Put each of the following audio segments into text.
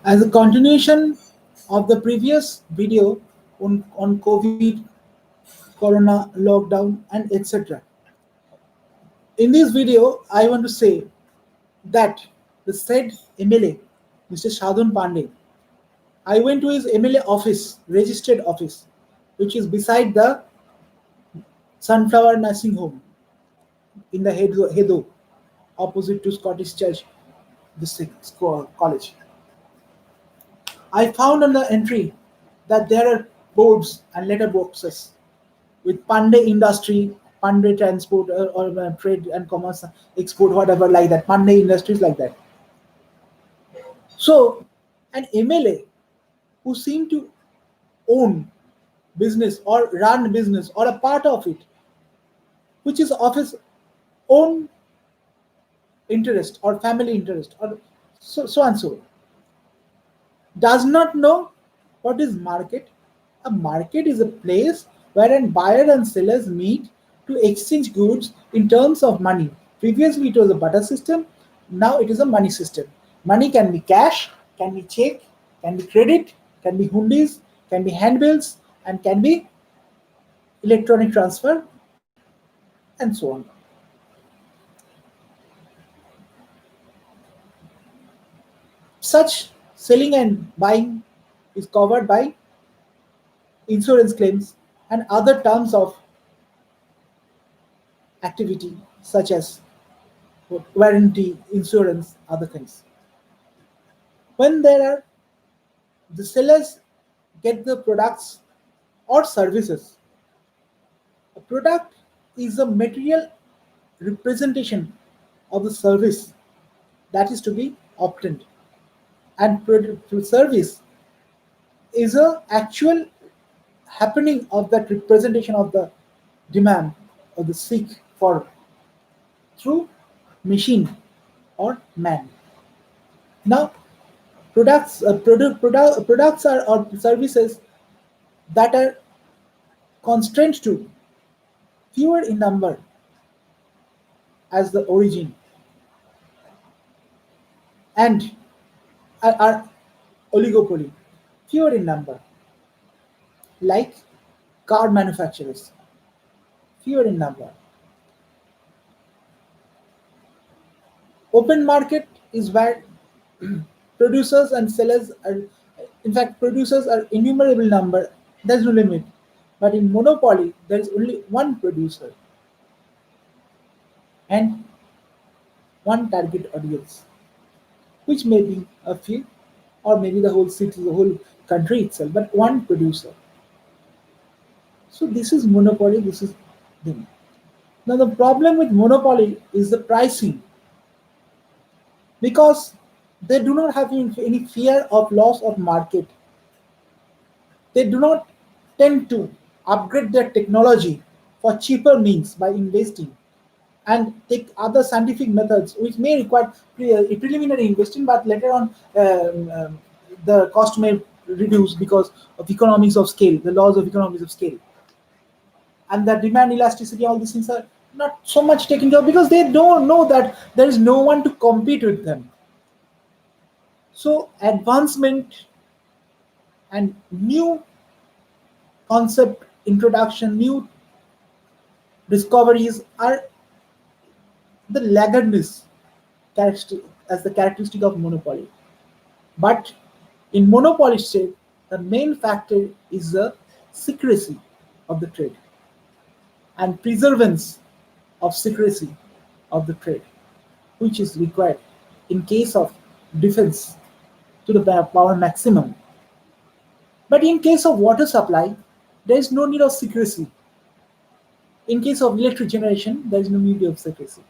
As a continuation of the previous video on COVID, Corona, lockdown, and etc. In this video, I want to say that the said MLA, Mr. Shadun Pandey, I went to his MLA office, registered office, which is beside the Sunflower Nursing Home in the Hedo, opposite to Scottish Church District College. I found on the entry that there are boards and letter boxes with Pandey Industry, Pandey Transport, or Trade and Commerce Export, whatever like that. Pandey Industries like that. So, an MLA who seemed to own business or run business or a part of it, which is of his own interest or family interest or so and so, does not know what is market. A market is a place wherein buyer and sellers meet to exchange goods in terms of money. Previously, it was a barter system. Now it is a money system. Money can be cash, can be check, can be credit, can be hundis, can be handbills, and can be electronic transfer, and so on. Such selling and buying is covered by insurance claims and other terms of activity such as warranty, insurance, other things. When the sellers get the products or services, a product is a material representation of the service that is to be obtained, and service is a actual happening of that representation of the demand or the seek for through machine or man. Now, products are or services that are constrained to fewer in number as the origin and are oligopoly, fewer in number, like car manufacturers, fewer in number. Open market is where producers and sellers are, in fact, producers are innumerable number, there's no limit. But in monopoly, there is only one producer and one target audience, which may be a few or maybe the whole city, the whole country itself, but one producer. So this is monopoly, this is them. Now the problem with monopoly is the pricing, because they do not have any fear of loss of market. They do not tend to upgrade their technology for cheaper means by investing and take other scientific methods which may require preliminary investing, but later on the cost may reduce because of economies of scale, the laws of economies of scale. And the demand elasticity, all these things are not so much taken care of because they don't know that there is no one to compete with them. So advancement and new concept introduction, new discoveries are the laggardness as the characteristic of monopoly. But in monopoly state, the main factor is the secrecy of the trade and preservance of secrecy of the trade, which is required in case of defense to the power maximum. But in case of water supply, there is no need of secrecy. In case of electric generation, there is no need of secrecy.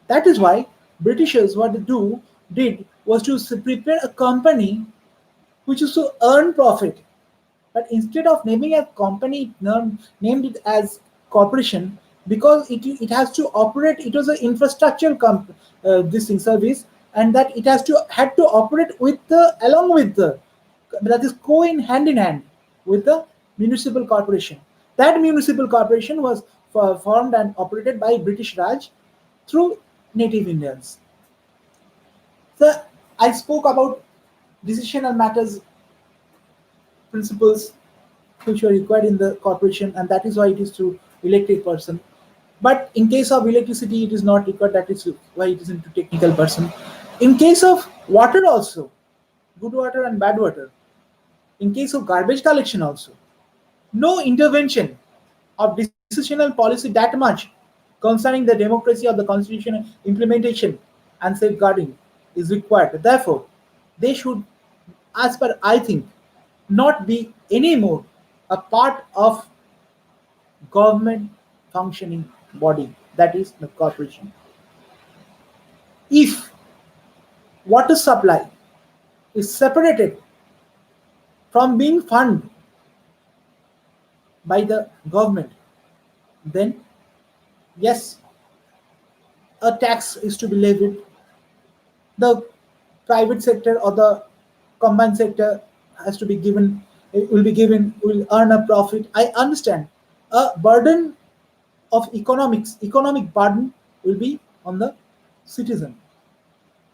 That is why Britishers, what they did was to prepare a company which is to earn profit. But instead of naming a company, named it as corporation, because it has to operate. It was an infrastructure this thing service, and that it had to operate along with that is hand in hand with the municipal corporation. That municipal corporation was formed and operated by British Raj through native Indians. So I spoke about decisional matters principles which are required in the corporation, and that is why it is through elected person. But in case of electricity, it is not required. That is why it is into technical person. In case of water also, good water and bad water. In case of garbage collection also, no intervention of decisional policy that much concerning the democracy of the constitution implementation and safeguarding is required. Therefore, they should, as per I think, not be anymore a part of government functioning body, that is the corporation. If water supply is separated from being funded by the government, then yes, a tax is to be levied. The private sector or the combined sector has to be given, it will be given, will earn a profit. I understand a burden of economic burden will be on the citizen.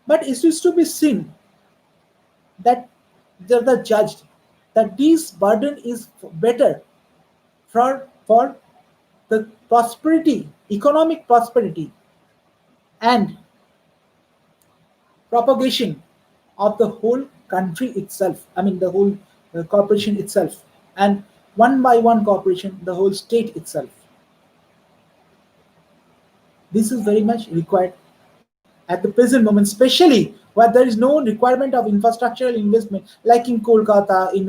But it is to be seen that the judged that this burden is better for the prosperity, economic prosperity, and propagation of the whole country itself. I mean, the whole corporation itself, and one by one corporation, the whole state itself. This is very much required at the present moment, especially where there is no requirement of infrastructural investment like in Kolkata, in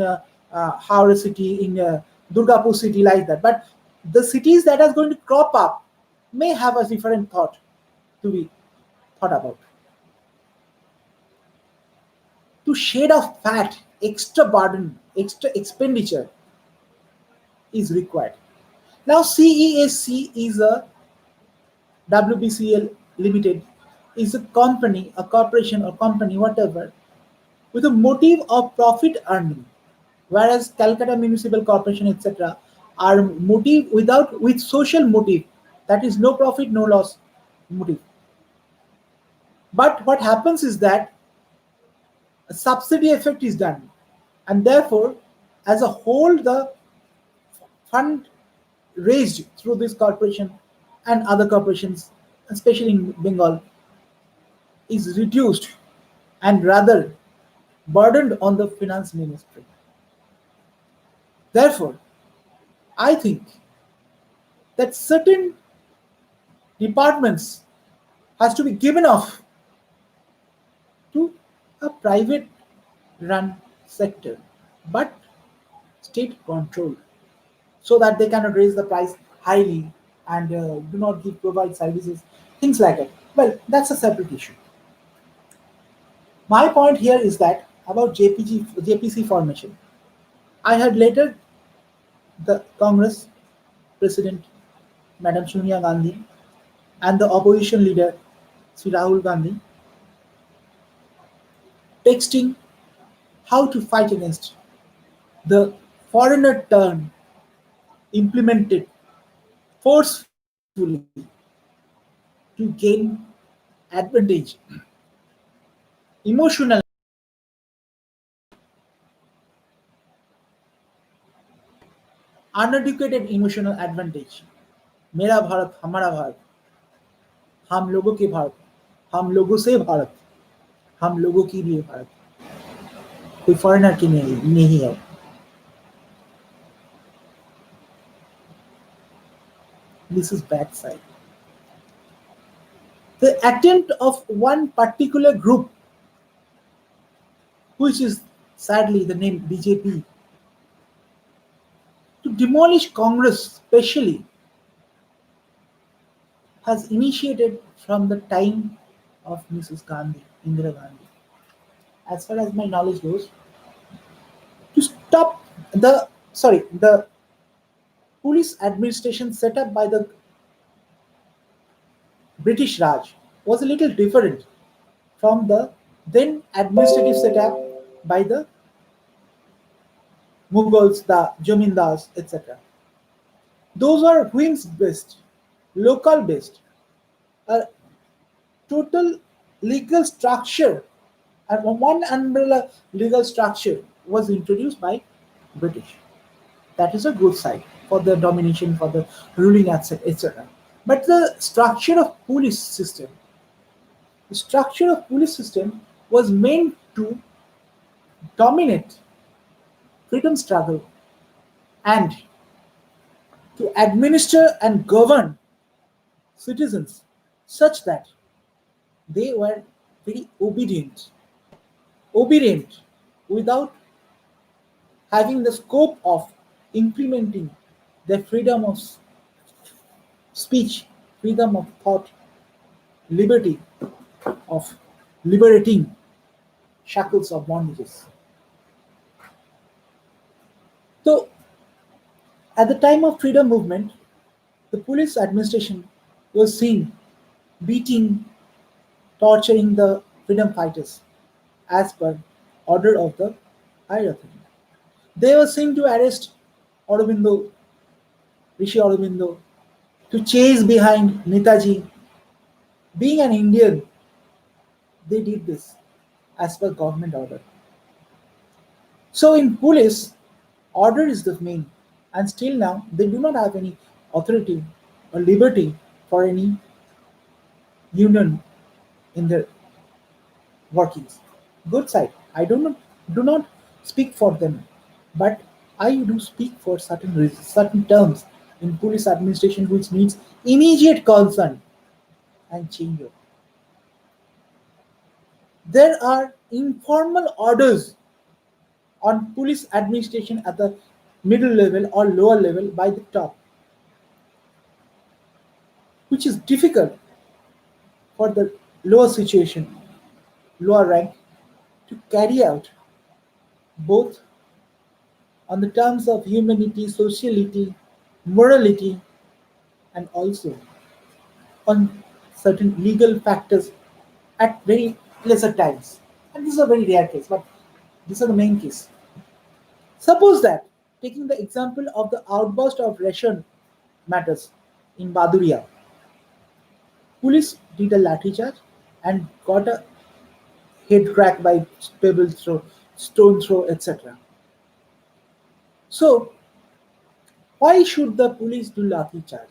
Howrah city, in Durgapur city, like that. But the cities that are going to crop up may have a different thought to be thought about. To shed off fat, extra burden, extra expenditure is required. Now, CESC is a WBCL Limited is a company, a corporation or company, whatever, with a motive of profit earning, whereas Calcutta Municipal Corporation, etc., are motive without with social motive, that is no profit, no loss motive. But what happens is that a subsidy effect is done, and therefore, as a whole, the fund raised through this corporation and other corporations, especially in Bengal, is reduced and rather burdened on the finance ministry. Therefore, I think that certain departments has to be given off to a private run sector, but state controlled, so that they cannot raise the price highly and do not provide services, things like that. Well, that's a separate issue. My point here is that about JPC formation. I had later the Congress President Madam Sonia Gandhi and the opposition leader Sri Rahul Gandhi texting how to fight against the foreigner turn implemented forcefully to gain advantage, emotional, uneducated emotional advantage. मेरा भारत हमारा भारत, हम लोगों के भारत, हम लोगों से भारत, हम लोगों के लिए भारत, कोई फॉरेनर की नहीं है. This is bad side. The attempt of one particular group, which is sadly the name BJP, to demolish Congress specially has initiated from the time of Mrs. Gandhi, Indira Gandhi. As far as my knowledge goes, to stop the police administration set up by the British Raj was a little different from the then administrative setup by the Mughals, the Jamindars, etc. Those are whims based, local based. A total legal structure And one umbrella legal structure was introduced by British. That is a good side for the domination, for the ruling, etc. But the structure of police system was meant to dominate freedom struggle and to administer and govern citizens such that they were very obedient without having the scope of implementing their freedom of speech, freedom of thought, liberty of liberating shackles of bondages. So, at the time of freedom movement, the police administration was seen beating, torturing the freedom fighters as per order of the higher authority. They were seen to arrest Aurobindo, Rishi Aurobindo, to chase behind Netaji. Being an Indian, they did this as per government order. So in police, order is the main, and still now they do not have any authority or liberty for any union in their workings. Good side. I do not speak for them, but I do speak for certain terms in police administration which needs immediate concern and change. There are informal orders on police administration at the middle level or lower level by the top, which is difficult for the lower situation, lower rank to carry out both on the terms of humanity, sociality, morality, and also on certain legal factors at very lesser times. And this is a very rare case, but these are the main case. Suppose that, taking the example of the outburst of ration matters in Baduria, police did a lathi charge and got a head crack by pebble throw, stone throw, etc. So, why should the police do lathi charge?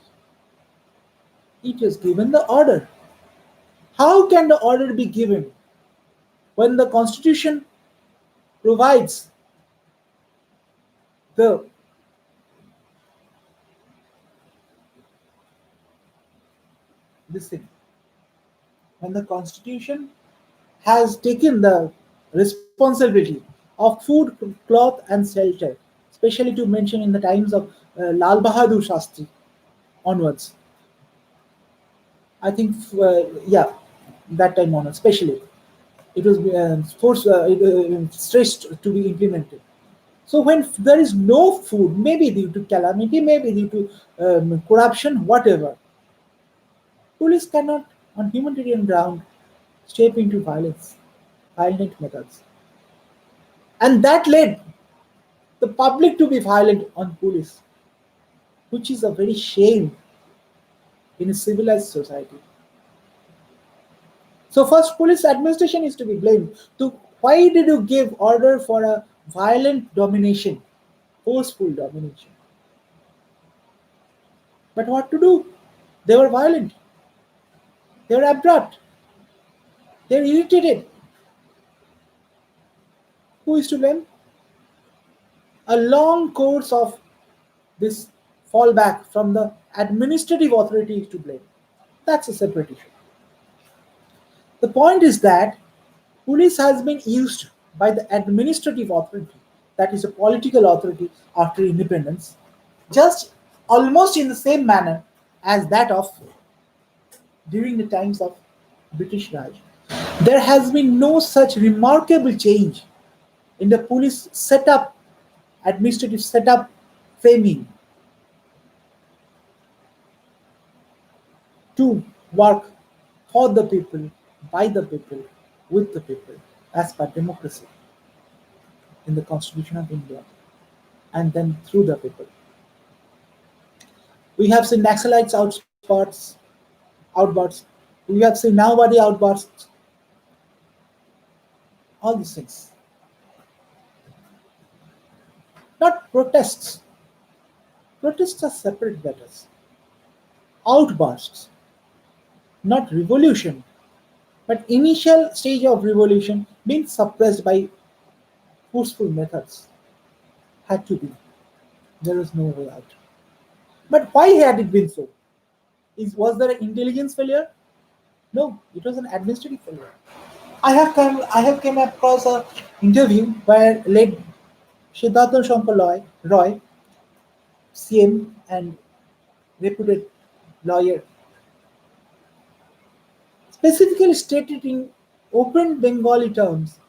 It is given the order. How can the order be given when the constitution provides the this thing? When the constitution has taken the responsibility of food, cloth, and shelter, especially to mention in the times of Lal Bahadur Shastri onwards. I think, yeah, that time on, especially, it was stressed to be implemented. So when there is no food, maybe due to calamity, maybe due to corruption, whatever, police cannot, on humanitarian ground, step into violent methods. And that led the public to be violent on police, which is a very shame in a civilized society. So first, police administration is to be blamed. To why did you give order for a violent domination, forceful domination? But what to do? They were violent. They were abrupt. They were irritated. Who is to blame? A long course of this fallback from the administrative authority is to blame. That's a separate issue. The point is that police has been used by the administrative authority, that is a political authority after independence, just almost in the same manner as that of during the times of British Raj. There has been no such remarkable change in the police setup, administrative setup, framing to work for the people, by the people, with the people, as per democracy in the Constitution of India, and then through the people. We have seen Naxalites outbursts. We have seen Maowadi outbursts. all these things. Not protests. Protests are separate matters. Outbursts, not revolution, but initial stage of revolution being suppressed by forceful methods. Had to be. There was no way out. But why had it been so? Was there an intelligence failure? No, it was an administrative failure. I have came across a interview where late Siddhartha Shankar Roy, CM and reputed lawyer, specifically stated in open Bengali terms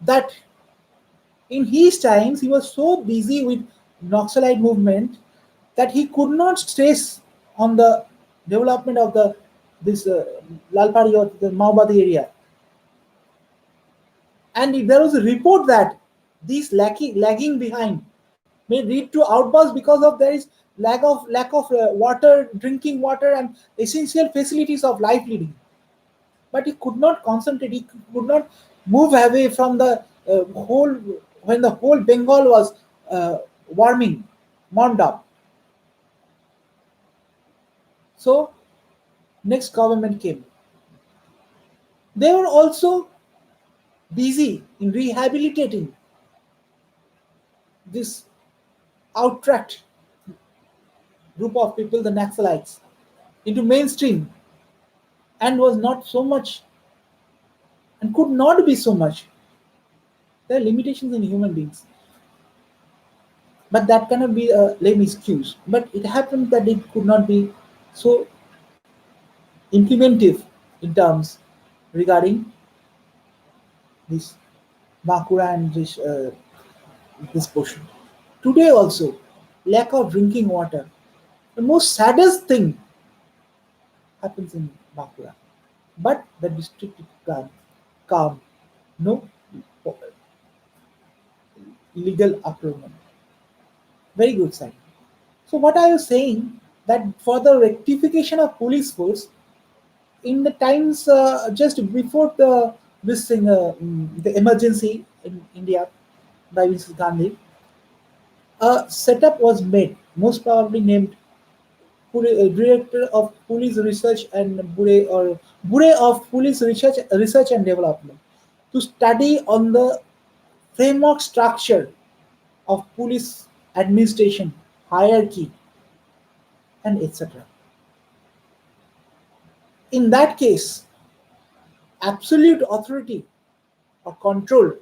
that in his times he was so busy with Naxalite movement that he could not stress on the development of the this Lalpari or the Maobadi area. And if there was a report that these lagging behind may lead to outbursts because of there is lack of water, drinking water, and essential facilities of life leading. But he could not concentrate. He could not move away from the whole when the whole Bengal was uh, warming, warmed up. So next government came. They were also busy in rehabilitating this outtracked group of people, the Naxalites, into mainstream, and was not so much and could not be so much. There are limitations in human beings, but that cannot be a lame excuse. But it happened that it could not be so implementive in terms regarding this Bakura and this portion. Today also, lack of drinking water. The most saddest thing happens in Bakura. But the district is calm. No illegal approval. Very good sign. So what are you saying that for the rectification of police force in the times just before the emergency in India by Mrs. Gandhi, a setup was made, most probably named Director of Police Research and Bure of Police Research and Development to study on the framework structure of police administration, hierarchy, and etc. In that case, absolute authority or control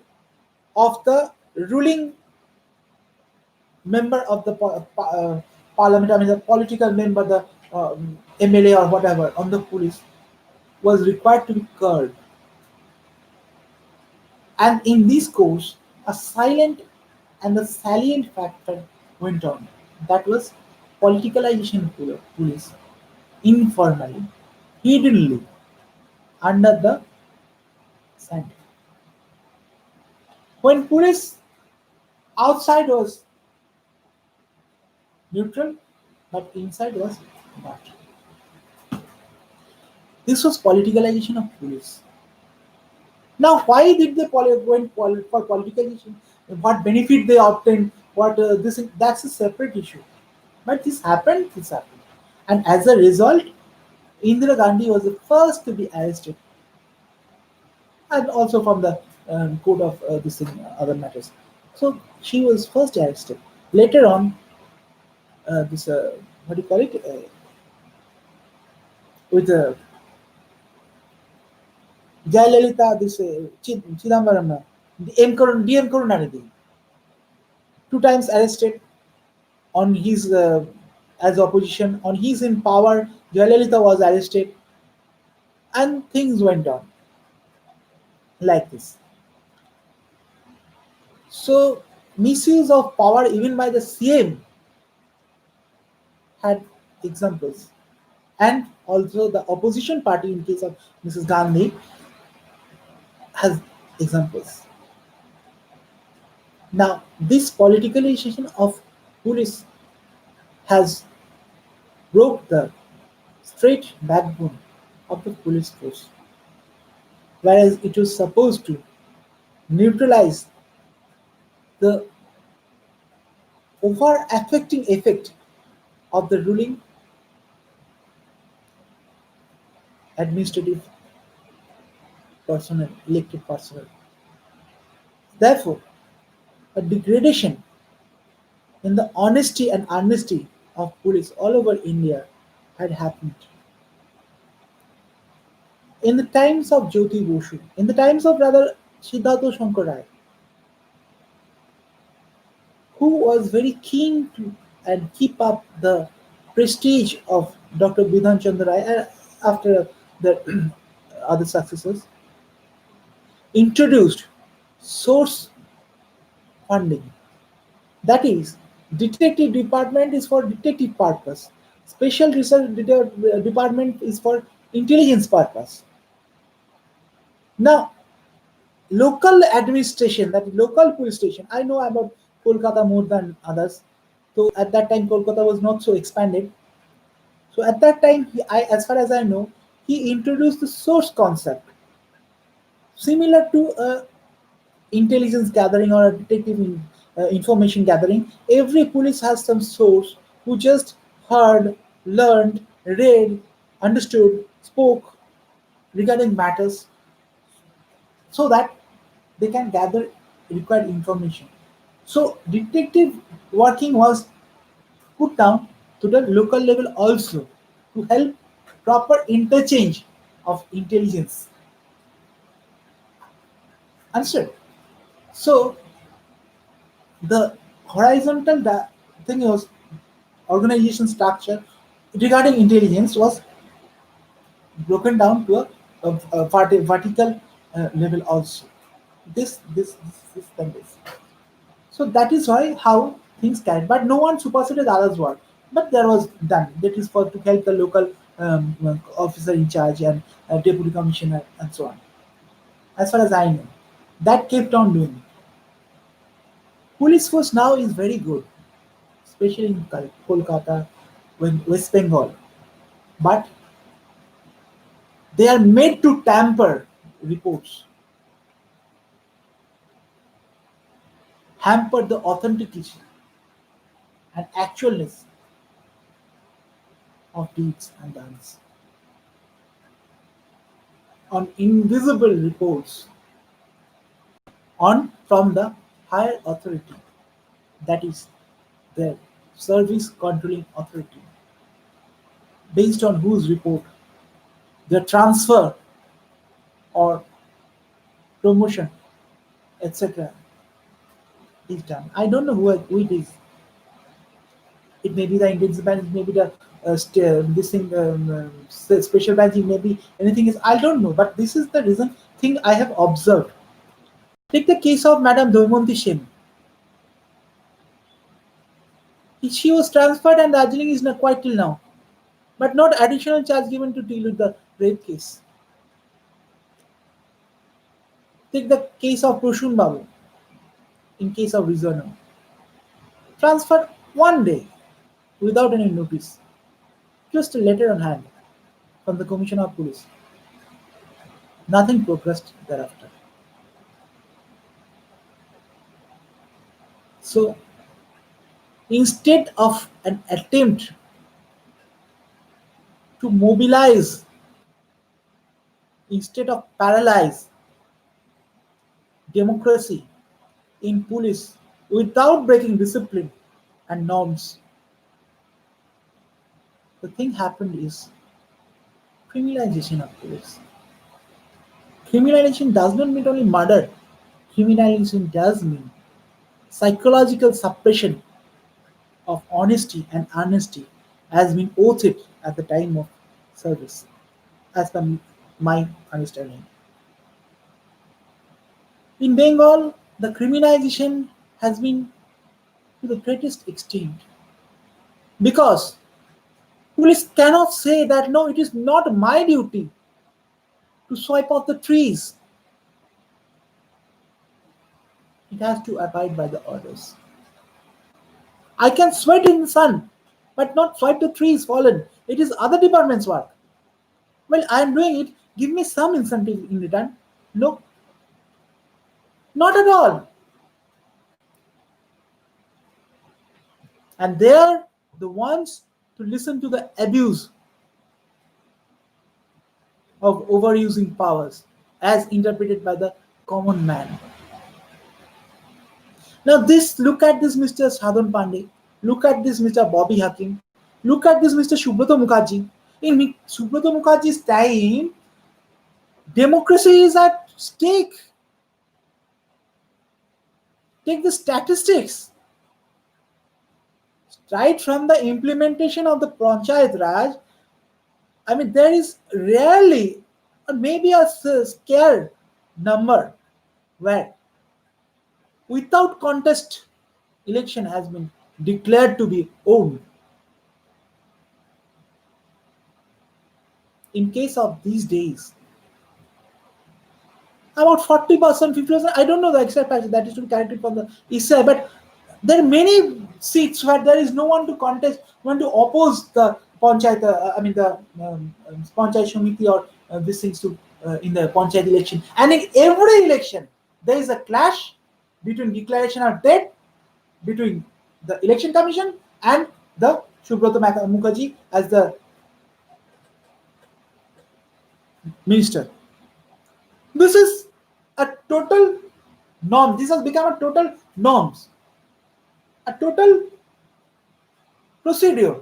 of the ruling member of the parliament, I mean the political member, the MLA or whatever on the police was required to be curbed. And in this course, a silent and a salient factor went on. That was politicalization of police, informally, hiddenly, under the sand. When police outside was neutral, but inside was not. This was politicalization of police. Now, why did they went for politicalization? What benefit they obtained? What that's a separate issue. But this happened. This happened, and as a result, Indira Gandhi was the first to be arrested, and also from the court of this thing, other matters. So she was first arrested. Later on, this what do you call it? With Jayalalitha, this Chidambaram, DM Karunanidhi, 2 times arrested on his as opposition. On his in power, Jayalalitha was arrested, and things went on like this. So misuse of power even by the CM had examples, and also the opposition party in case of Mrs. Gandhi has examples. Now, this politicalization of police has broke the straight backbone of the police force, whereas it was supposed to neutralize the over affecting effect of the ruling administrative personnel, elected personnel. Therefore, a degradation in the honesty and honesty of police all over India had happened. In the times of Jyoti Boshu, in the times of rather Siddhartha Shankar Rai, who was very keen to and keep up the prestige of Dr. Bidhan Chandra Rai after the other successors, introduced source funding. That is, detective department is for detective purpose. Special research department is for intelligence purpose. Now, local administration, that is local police station. I know about Kolkata more than others. So at that time, Kolkata was not so expanded. So at that time, as far as I know, he introduced the source concept, similar to a intelligence gathering or a detective information gathering. Every police has some source who just heard, learned, read, understood, spoke regarding matters so that they can gather required information. So detective working was put down to the local level also to help proper interchange of intelligence. Understood? So the horizontal thing was organization structure regarding intelligence was broken down to a vertical level also. This and this. So that is why how things carried. But no one superseded others' work. But there was done. That is for to help the local officer in charge and deputy commissioner and so on. As far as I know, that kept on doing. Police force now is very good, especially in Kolkata, West Bengal. But they are made to tamper reports, hamper the authenticity and actualness of deeds and done on invisible reports on from the higher authority, that is the service controlling authority, based on whose report the transfer or promotion, etc. is done. I don't know who it is. It may be the intensive branch, it may be the this thing, special branch, it may be anything is. I don't know, but this is the reason thing I have observed. Take the case of Madam Doimonti Shen. She was transferred and Darjeeling is not quite till now, but not additional charge given to deal with the rape case. Take the case of Proshun Babu in case of Rizwana. Transferred one day without any notice, just a letter on hand from the Commissioner of Police. Nothing progressed thereafter. So instead of an attempt to mobilize, instead of paralyze democracy in police without breaking discipline and norms, the thing happened is criminalization of police. Criminalization does not mean only murder. Criminalization does mean psychological suppression of honesty and honesty has been oathed at the time of service, as per my understanding. In Bengal, the criminalization has been to the greatest extent because police cannot say that no, it is not my duty to swipe off the trees. It has to abide by the orders. I can sweat in the sun, but not swipe the trees fallen. It is other department's work. Well, I am doing it. Give me some incentive in return. No, Not at all. And they are the ones to listen to the abuse of overusing powers as interpreted by the common man. Now, this look at this Mr. Sadhan Pandey, look at this Mr. Bobby Hakim, look at this Mr. Subrata Mukherjee. In Subrata Mukherjee's time, democracy is at stake. Take the statistics. Right from the implementation of the Panchayat Raj, I mean, there is rarely, or maybe a scare number where without contest election has been declared to be owned. In case of these days, about 40%, 50%, I don't know the exact percentage that is to be calculated from the ISA, but there are many seats where there is no one to contest, one to oppose the Panchayat, the Panchayat Samiti or these things to in the Panchayat election. And in every election, there is a clash between declaration of debt between the election commission and the Subrata Mukherjee as the minister. This is a total norm. This has become a total norms, a total procedure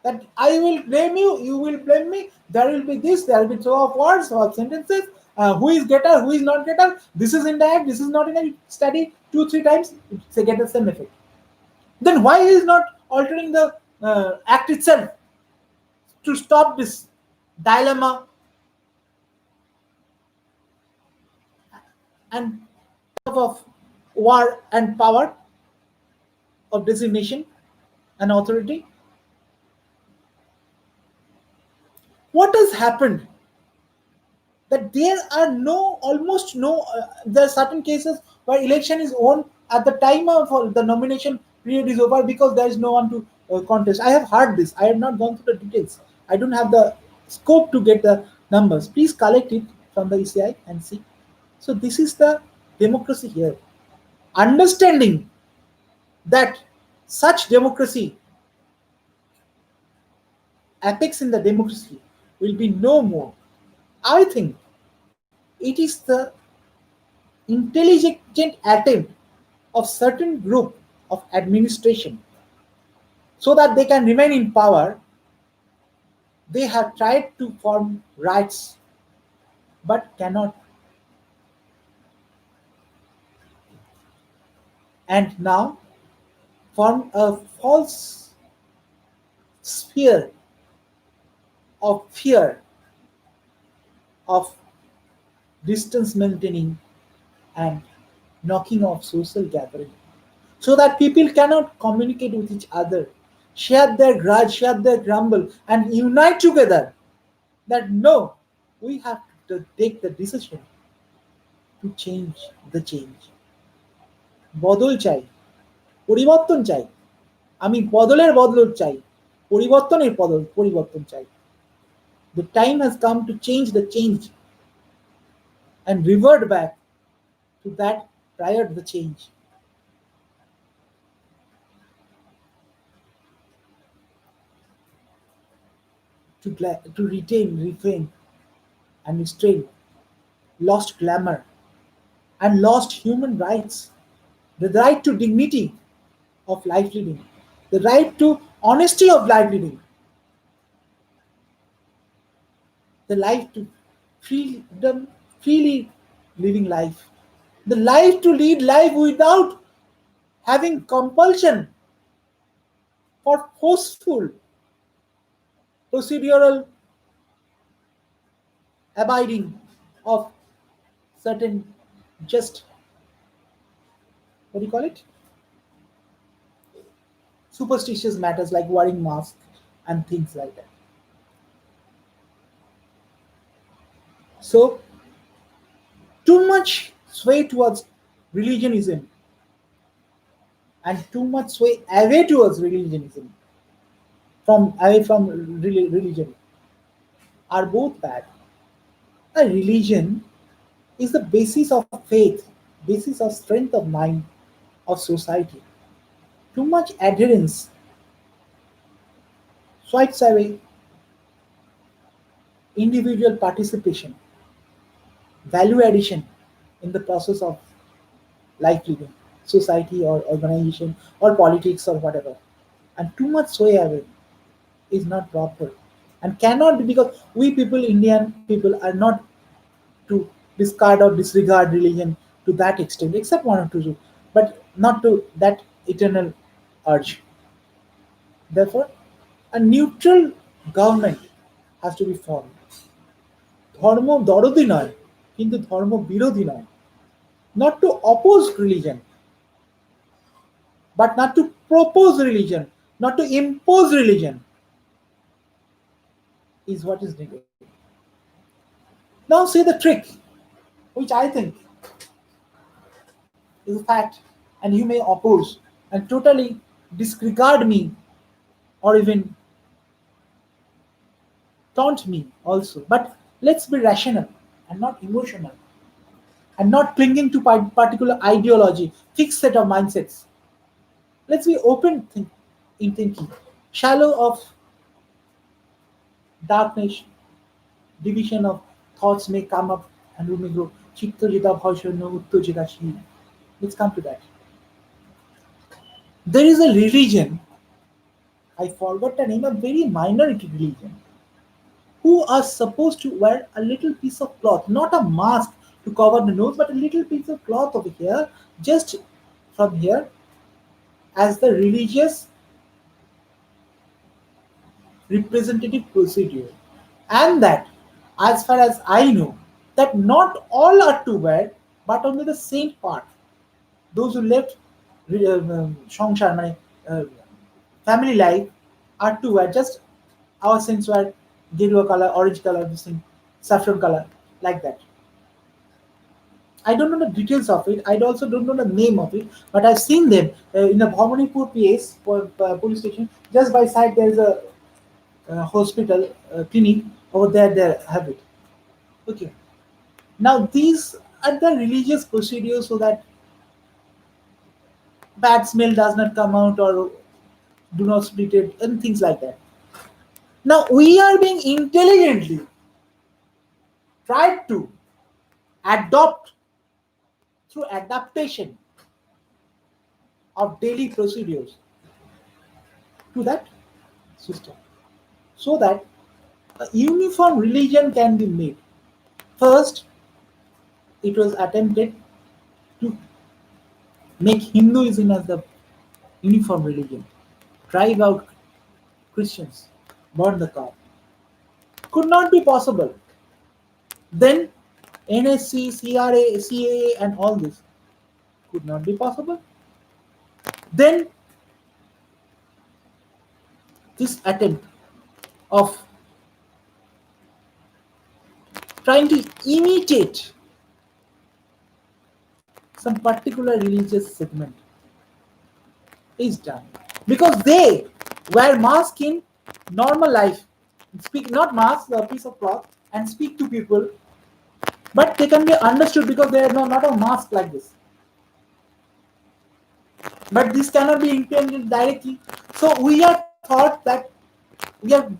that I will blame you, you will blame me. There will be this, there will be throw of words, throw of sentences. Who is getter, who is not getter? This is indirect, this is not indirect. Study 2-3 times, it's get the same effect. Then why is not altering the act itself to stop this dilemma and of war and power of designation and authority? What has happened? That there are almost no, there are certain cases where election is won at the time of the nomination period is over because there is no one to contest. I have heard this. I have not gone through the details. I don't have the scope to get the numbers. Please collect it from the ECI and see. So this is the democracy here. Understanding that such democracy, apex in the democracy, will be no more. I think it is the intelligent attempt of certain group of administration so that they can remain in power. They have tried to form rights but cannot. And now form a false sphere of fear, of distance maintaining and knocking off social gathering, so that people cannot communicate with each other, share their grudge, share their grumble, and unite together. That no, we have to take the decision to change the change. বদল চাই, পরিবর্তন চাই। আমি বদলের বদল চাই, পরিবর্তনের পরিবর্তন চাই। The time has come to change the change and revert back to that prior to the change. To retain, refrain, and restrain lost glamour and lost human rights, the right to dignity of life leading, the right to honesty of life leading, the life to freedom, freely living life, the life to lead life without having compulsion for forceful procedural abiding of certain just, what do you call it, superstitious matters like wearing masks and things like that. So too much sway towards religionism and too much sway away towards religionism, away from religion, are both bad. A religion is the basis of faith basis of strength of mind of society. Too much adherence swipes away individual participation, value addition in the process of life living, society or organization or politics or whatever. And too much sway away is not proper and cannot be, because we people, Indian people, are not to discard or disregard religion to that extent, except one or two, but not to that eternal urge. Therefore, a neutral government has to be formed. ধর্ম দরদি নয়, কিন্তু ধর্ম বিরোধী নয়. Not to oppose religion, but not to propose religion, not to impose religion is what is needed. Now, say the trick, which I think is a fact, and you may oppose and totally disregard me or even taunt me also. But let's be rational and not emotional and not clinging to particular ideology, fixed set of mindsets. Let's be open in thinking. Shallow of darkness, division of thoughts may come up and we may go, Chitta Jita Bhashana, Utto Jita Shi. Let's come to that. There is a religion, I forgot the name, a very minority religion, who are supposed to wear a little piece of cloth, not a mask to cover the nose, but a little piece of cloth over here, just from here, as the religious representative procedure. And that, as far as I know, that not all are to wear, but only the same part. Those who left সংসার মানে family life are to wear just our sins were yellow color, orange color, this thing, saffron color, like that. I don't know the details of it. I also don't know the name of it, but I've seen them in the Bhawanipur PS police station. Just by side, there is a hospital clinic over there. They have it. Okay. Now these are the religious procedures so that bad smell does not come out or do not split it and things like that. Now we are being intelligently tried to adopt through adaptation of daily procedures to that system so that a uniform religion can be made. First, it was attempted to make Hinduism as the uniform religion, drive out Christians, burn the cow. Could not be possible. Then NSC, CRA, CAA, and all this could not be possible. Then this attempt of trying to imitate some particular religious segment is done because they wear mask in normal life, speak not mask, a piece of cloth, and speak to people, but they can be understood because they are not a mask like this. But this cannot be implemented directly. So we are thought that we have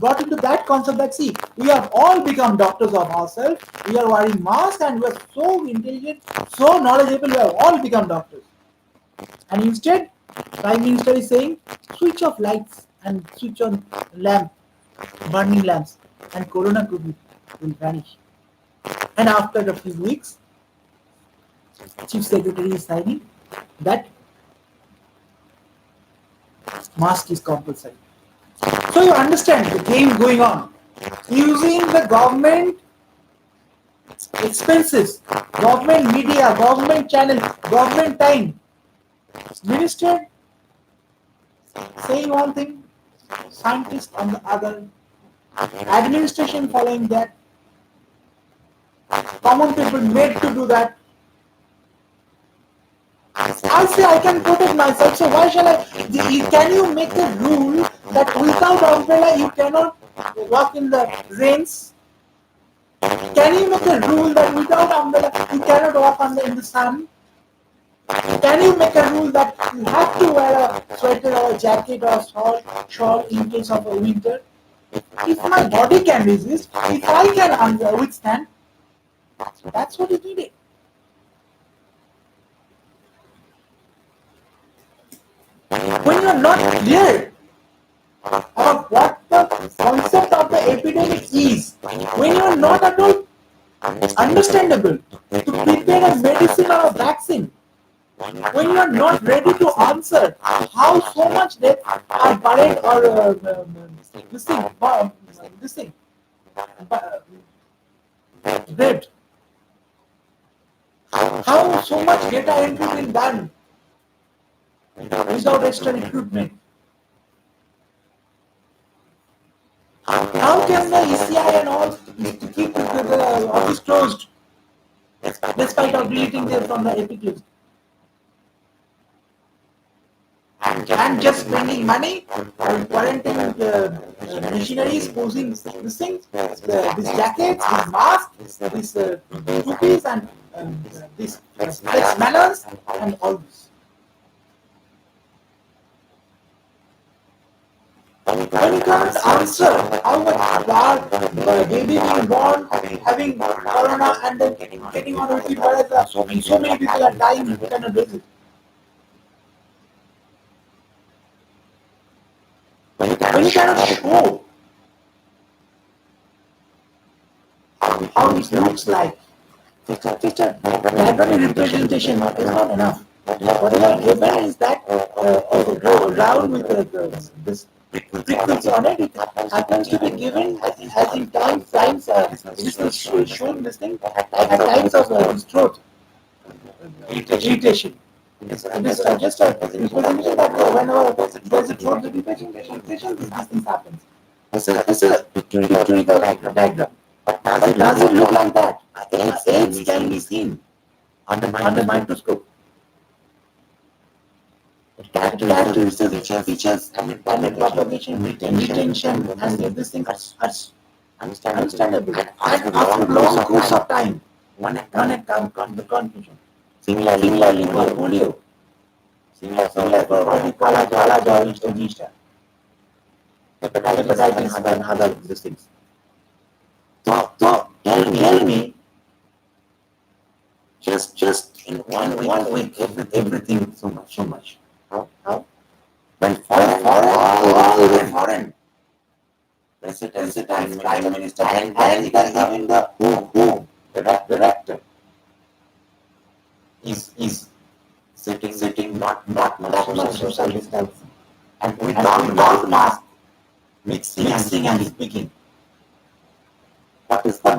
got into that concept that see, we have all become doctors of ourselves. We are wearing masks and we are so intelligent, so knowledgeable. We have all become doctors. And instead, Prime Minister is saying, switch off lights and switch on lamp, burning lamps, and Corona will vanish. And after a few weeks, Chief Secretary is signing that mask is compulsory. So you understand the game going on. Using the government expenses, government media, government channel, government time. Minister saying one thing, scientist on the other, administration following that, common people made to do that. I say I can protect myself, so why shall I? Can you make a rule that without umbrella you cannot walk in the rains? Can you make a rule that without umbrella you cannot walk in the sun? Can you make a rule that you have to wear a sweater or a jacket or a shawl in case of a winter? If my body can resist, if I can withstand, that's what it needed. When you're not clear about what the concept of the epidemic is, when you're not at all understandable to prepare a medicine or a vaccine, when you are not ready to answer how so much death are buried or this thing, dead, how so much data entry been done without extra recruitment. How can the ECI and all keep the office closed despite of deleting them from the epic list? And just spending money on quarantine machineries, posing these things, these jackets, these masks, these toopies, and these flex melons, and all this. When you can't answer how much baby being born, having corona, and then getting on with it, whereas so many people are dying, you cannot do it. When you cannot show how it looks like, just a diagonal representation is not enough. What is given is that go around with this prickles on it. It happens to be given as in times this is shown this thing at times of his throat irritation. It is just a representation that whenever there's a throat irritation, this thing happens. It's a pictorial diagram. But does it look like that? AIDS can be seen under microscope. Characteristics, features, and propagation, retention, and everything are understandable. And after a long course of time, one had come to the conclusion. Similarly for polio, similar for what we call hepatitis, and other these things. So tell me, just in one week, everything so much. How? When foreign president, prime minister, and even the who director is sitting not social distance and without mask, mixing and speaking. What is the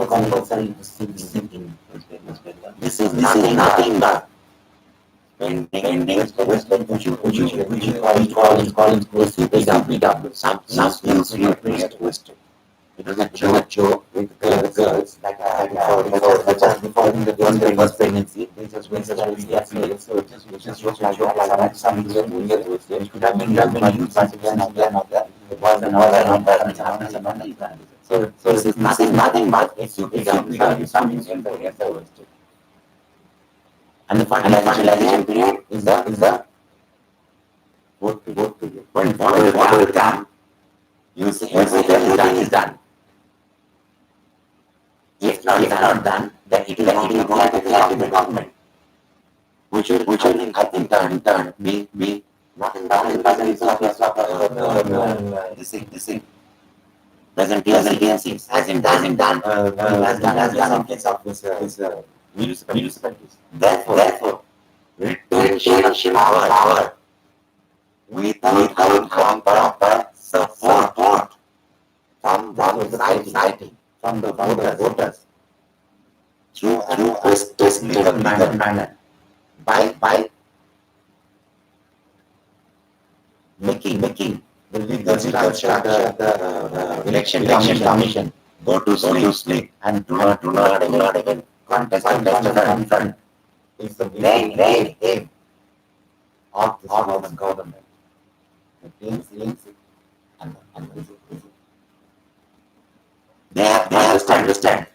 compulsory thinking? This is nothing but spending which you call it CPW. Some skills you twisted. It was a joke with the girls like before the first pregnancy. They just went so it just looks like some weird twisted. It could have been used as it was another. So this is nothing but a CPW. Some Indians are twisted. And the fertilization period is the fourth period. When water comes, you say everything is done. If not done, then it will go to the government, which will I think turn be not in this thing. Presentation as in done in case of this municipalities. Therefore, retention power without proper support from the society, from the voters, through a legal manner, by making the legal structure, the election commission go to sleep and do not even contest in front. It's the main aim of the government. The things and they have to understand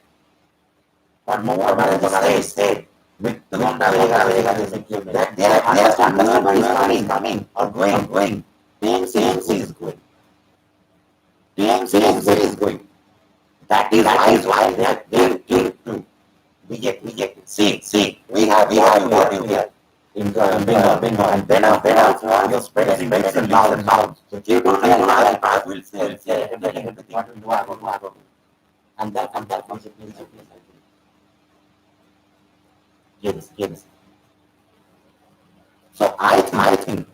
What Banerjee said with the Montaverega security, that they understand whoever is coming or going, TMC is going. TMC is going. That is why they are going to BJP. See, we have got you here in Bengal, and then you're spreading loud. So you don't realize I will say everything. What will do I go. And that consequence. Yes. So I think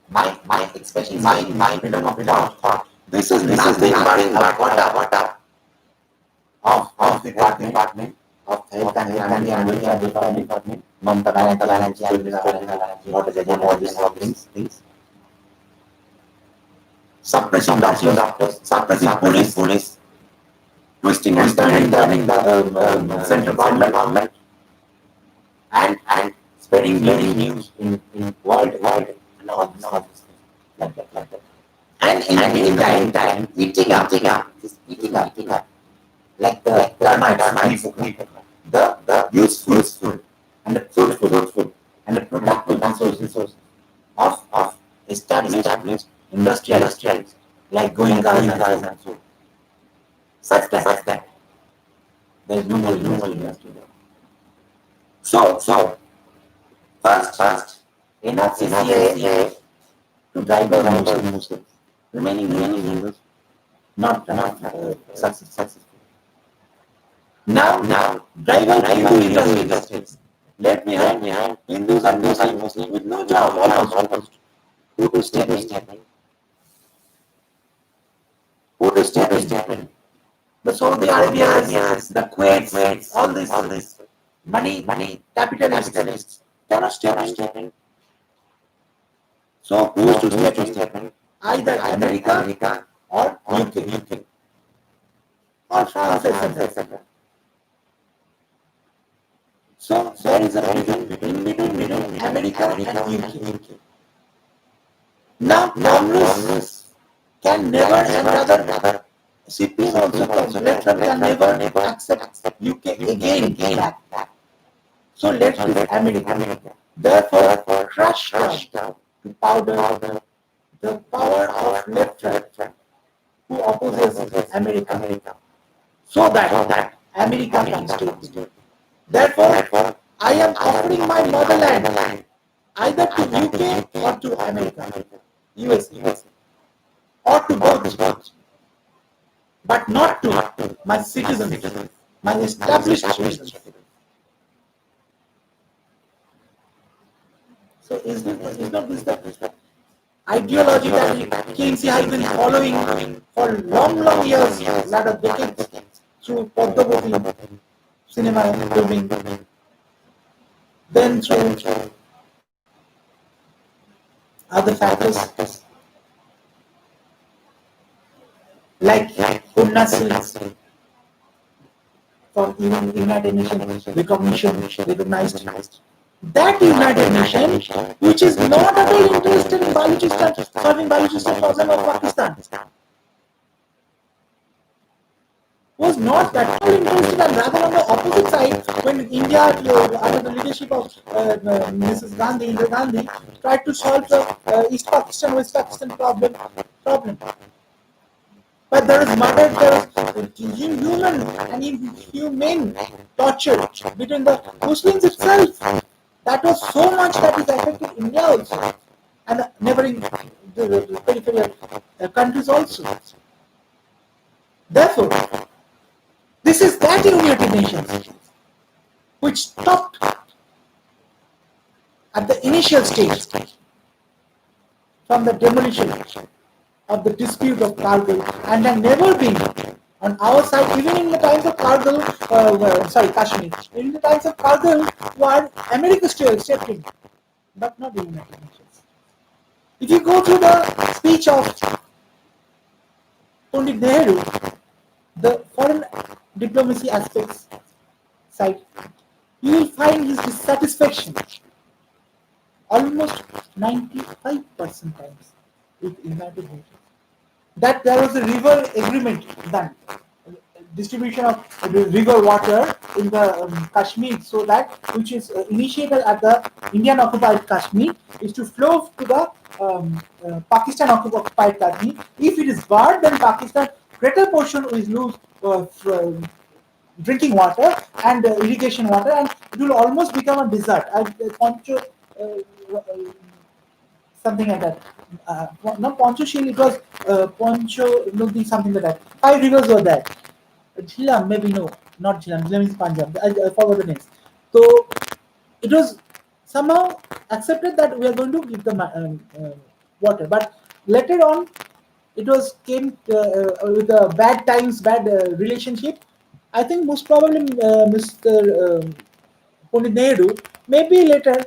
my expression, my freedom of thought. This is nothing but what of the department of health and welfare department. Mamta Banerjee and what is again all these things. Suppressing doctors, suppressing police, twisting and turning the central government, and spreading news in world and all these things like that. And in the meantime, eating up, like the termites, the useful and the fruitful and the productive resources of established industrialists like going cars and so such that there is no more industry. So first enough CCA to drive the Muslims, remaining Hindus not successful. Now drive out Hindu industries. Let me have Hindus and Muslims with no job almost. Who to step in? The Saudi Arabians, the Kuwaits, all this money capitalists cannot step in. So who is to step in? Either America or UK or France, etc. So there is a region between America and UK. Now Congress can never and rather CPs also can never accept UK again back. So let's do America. Therefore, crush down to powder the power of left who opposes America, so that America can stay. Therefore, I am offering my motherland either to UK or to America, USA, or to both, but not to my citizens, my established citizens. So is not this the ideology that KMC has been following for long years, lot of decades, through Padmavati cinema filming, then through other factors like Unnasi for United Nations recognized that United Nations, which is not at all interested in solving Balochistan problem of Pakistan, was not at all interested, and rather on the opposite side, when India, under the leadership of Mrs. Indira Gandhi, tried to solve the East Pakistan, West Pakistan problem. But there is murder, there is inhuman and inhumane torture between the Muslims itself. That was so much that it affected India also, and the neighboring the peripheral countries also. Therefore, this is that United Nations which stopped at the initial stage from the demolition of the dispute of Kargil, and had never been on our side, even in the times of Kargil, Kashmir. In the times of Kargil, where America still stepped in, but not the United Nations. If you go through the speech of Pandit Nehru, the foreign diplomacy aspects side, you will find his dissatisfaction almost 95% times with United Nations. That there was a river agreement done, distribution of river water in the Kashmir, so that which is initiated at the Indian occupied Kashmir, is to flow to the Pakistan occupied Kashmir. If it is barred, then Pakistan greater portion will lose drinking water and irrigation water, and it will almost become a desert. Poncho, something like that. Not Poncho Shil, it was Poncho, no, something like that. Five rivers were there. Jhilam, maybe no, not Jhilam. Jhilam is Punjab. I forgot the names. So it was somehow accepted that we are going to give the water, but later on it was came with bad times, bad relationship. I think most probably Mr. Pandit Nehru, maybe later,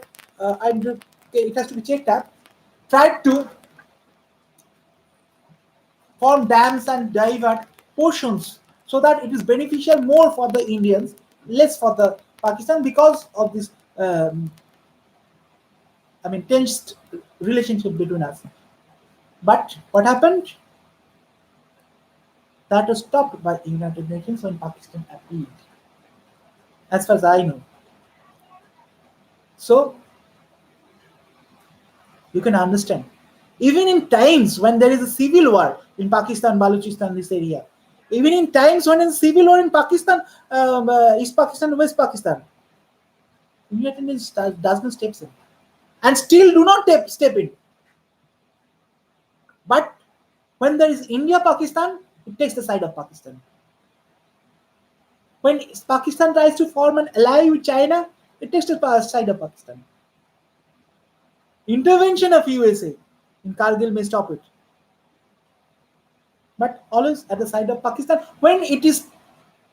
it has to be checked up, tried to form dams and divert portions so that it is beneficial more for the Indians, less for the Pakistan, because of this, tensed relationship between us. But what happened? That was stopped by United Nations when Pakistan appealed, as far as I know. So you can understand. Even in times when there is a civil war in Pakistan, Balochistan, this area, even in times when there is civil war in Pakistan, East Pakistan, West Pakistan, United Nations does not step in, and still do not step in. But when there is India, Pakistan, it takes the side of Pakistan. When Pakistan tries to form an ally with China, it takes the side of Pakistan. Intervention of USA in Kargil may stop it, but always at the side of Pakistan when it is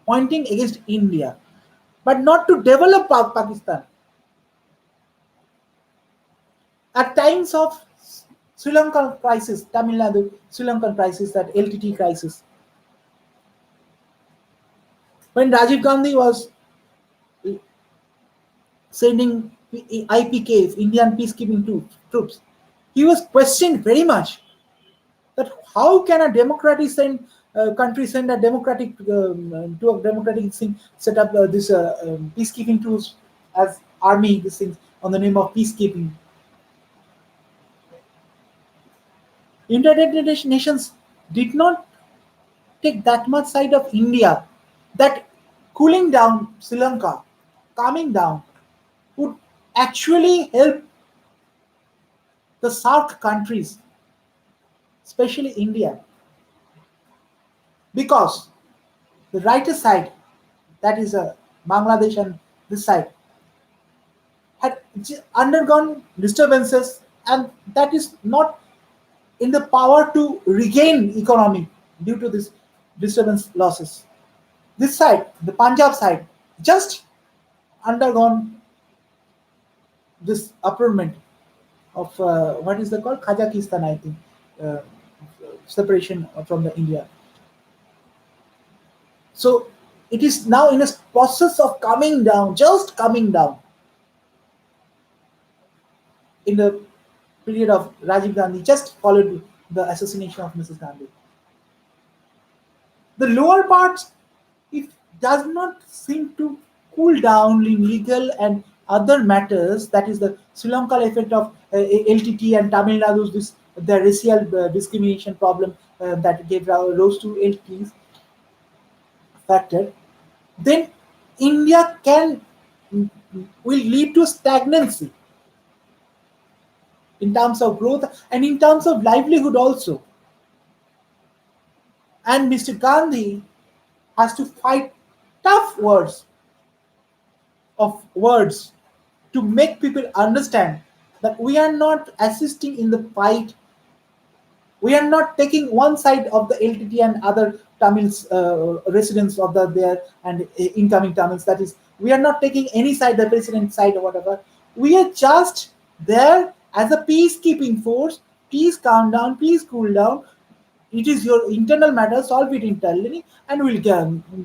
pointing against India, but not to develop Pakistan. At times of Sri Lankan crisis, Tamil Nadu, Sri Lankan crisis, that LTT crisis, when Rajiv Gandhi was sending IPKs, Indian peacekeeping troops, he was questioned very much that how can a democratic country send a democratic to a democratic thing, set up this peacekeeping tools as army, these things on the name of peacekeeping. United Nations did not take that much side of India, that cooling down Sri Lanka, calming down, would actually help the South countries, especially India, because the right side, that is Bangladesh, and this side had undergone disturbances, and that is not in the power to regain economy due to this disturbance losses. This side, the Punjab side, just undergone this uproarment of what is the called Kazakhstan, I think, uh, separation from the India. So it is now in a process of coming down, just coming down. In the period of Rajiv Gandhi, just followed the assassination of Mrs. Gandhi. The lower parts, it does not seem to cool down in legal and other matters. That is the Sri Lanka effect of LTT and Tamil Nadu, this the racial discrimination problem that gave rose to LTT's factor. Then India will lead to stagnancy in terms of growth and in terms of livelihood also. And Mr. Gandhi has to fight tough words to make people understand that we are not assisting in the fight. We are not taking one side of the LTT and other Tamils residents of there and incoming Tamils. That is, we are not taking any side, the president side or whatever. We are just there as a peacekeeping force. Please calm down, please cool down. It is your internal matter, solve it internally, and we'll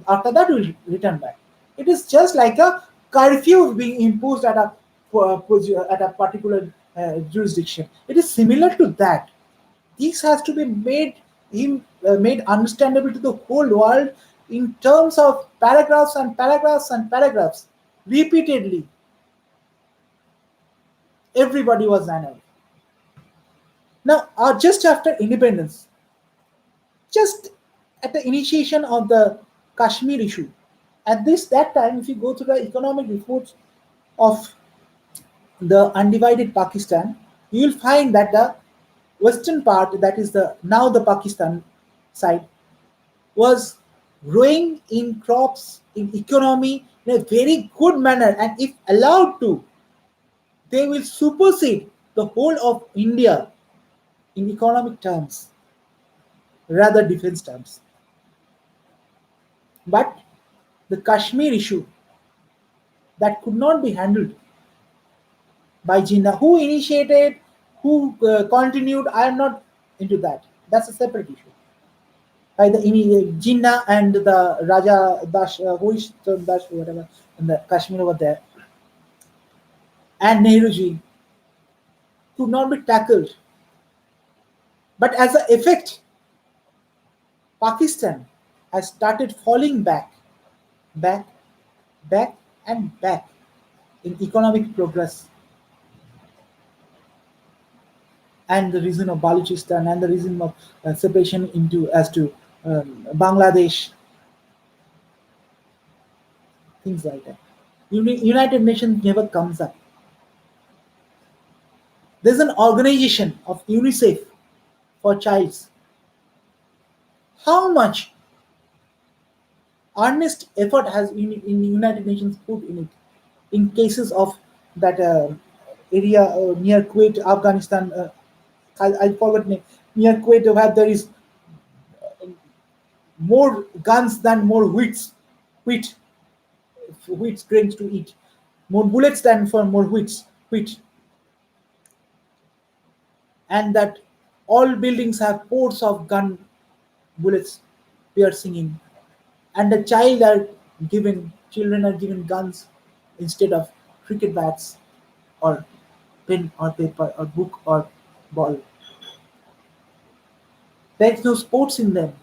after that we'll return back. It is just like a curfew being imposed at a particular jurisdiction. It is similar to that. This has to be made understandable to the whole world, in terms of paragraphs and paragraphs and paragraphs, repeatedly, everybody was annoyed. Now, just after independence, just at the initiation of the Kashmir issue, at this that time, if you go to the economic reports of the undivided Pakistan, you will find that the western part, that is the now the Pakistan side, was growing in crops, in economy in a very good manner, and if allowed to, they will supersede the whole of India in economic terms, rather defense terms. But the Kashmir issue that could not be handled by Jinnah. Who initiated, who continued, I am not into that. That's a separate issue. By the Jinnah and the Raja Dash, who is Dash, whatever, in the Kashmir over there, and Nehruji could not be tackled. But as an effect, Pakistan has started falling back, back, back, and back in economic progress. And the reason of Balochistan and the reason of separation into as to Bangladesh, things like that. United Nations never comes up. There's an organization of UNICEF for childs. How much earnest effort has in United Nations put in it in cases of that area near Kuwait, Afghanistan. I forgot name, near Kuwait, where there is more guns than more wheat, wheat grains to eat, more bullets than for more wheat, and that all buildings have ports of gun bullets piercing in, and the children are given guns instead of cricket bats or pen or paper or book or ball. There's no sports in them.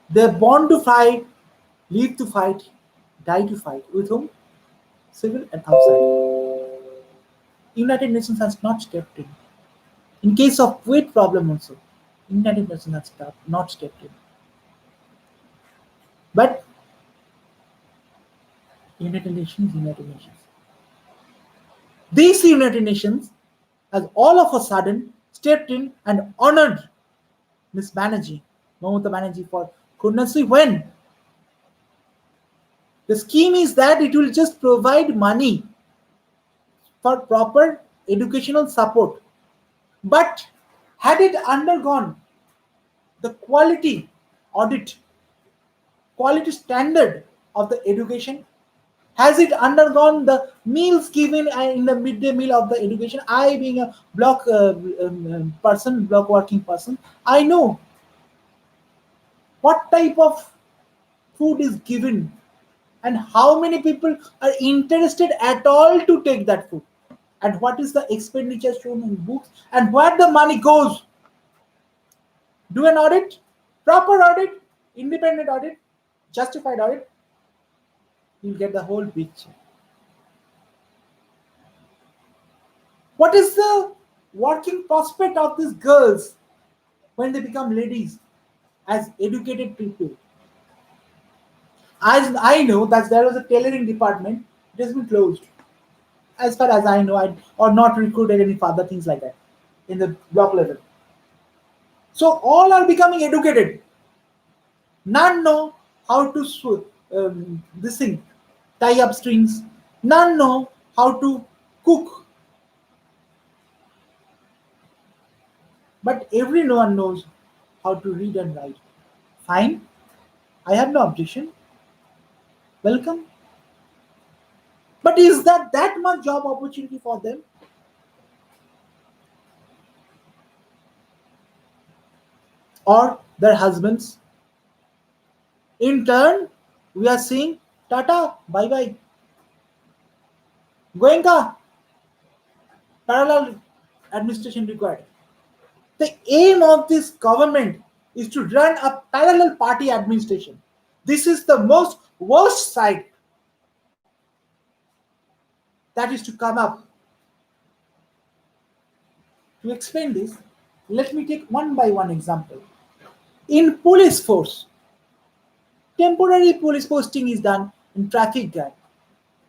They're born to fight, live to fight, die to fight. With whom? Civil and outside. United Nations has not stepped in. In case of Kuwait problem also, United Nations has not stepped in. But United Nations. These United Nations has all of a sudden stepped in and honored Miss Banerjee, Mamata Banerjee, for goodness sake, when? The scheme is that it will just provide money for proper educational support. But had it undergone the audit, quality standard of the education? Has it undergone the meals given in the midday meal of the education? I, being a block working person, I know what type of food is given and how many people are interested at all to take that food, and what is the expenditure shown in books and where the money goes. Do an audit, proper audit, independent audit, justified audit, you'll get the whole picture. What is the working prospect of these girls when they become ladies as educated people? As I know that there was a tailoring department, it has been closed. As far as I know, or not recruited any further things like that in the block level. So all are becoming educated. None know how to this thing, tie up strings. None know how to cook. But everyone knows how to read and write. Fine, I have no objection. Welcome. But is that much job opportunity for them? Or their husbands? In turn, we are seeing Tata, bye bye. Goenka, parallel administration required. The aim of this government is to run a parallel party administration. This is the most worst side that is to come up. To explain this, let me take one by one example. In police force, temporary police posting is done in traffic guard.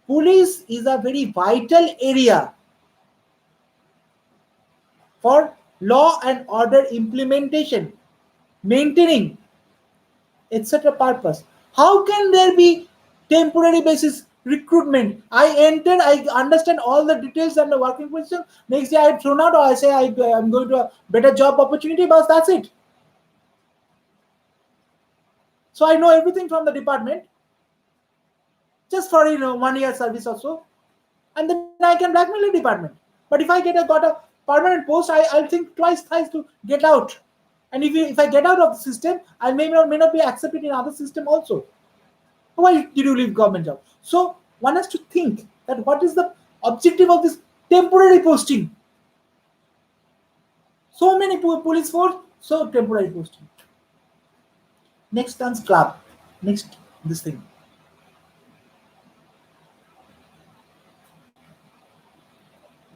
Police is a very vital area for law and order implementation, maintaining, etc. purpose. How can there be temporary basis recruitment? I enter, I understand all the details and the working position. Next day I thrown out, or I say I'm going to a better job opportunity, but that's it. So I know everything from the department just for 1 year service or so, and then I can blackmail the department. But if I got a permanent post, I'll think twice, thrice to get out. And if I get out of the system, I may not be accepted in other system also. Why did you leave government job? So one has to think that what is the objective of this temporary posting? So many police force, so temporary posting. Next comes club. Next, this thing.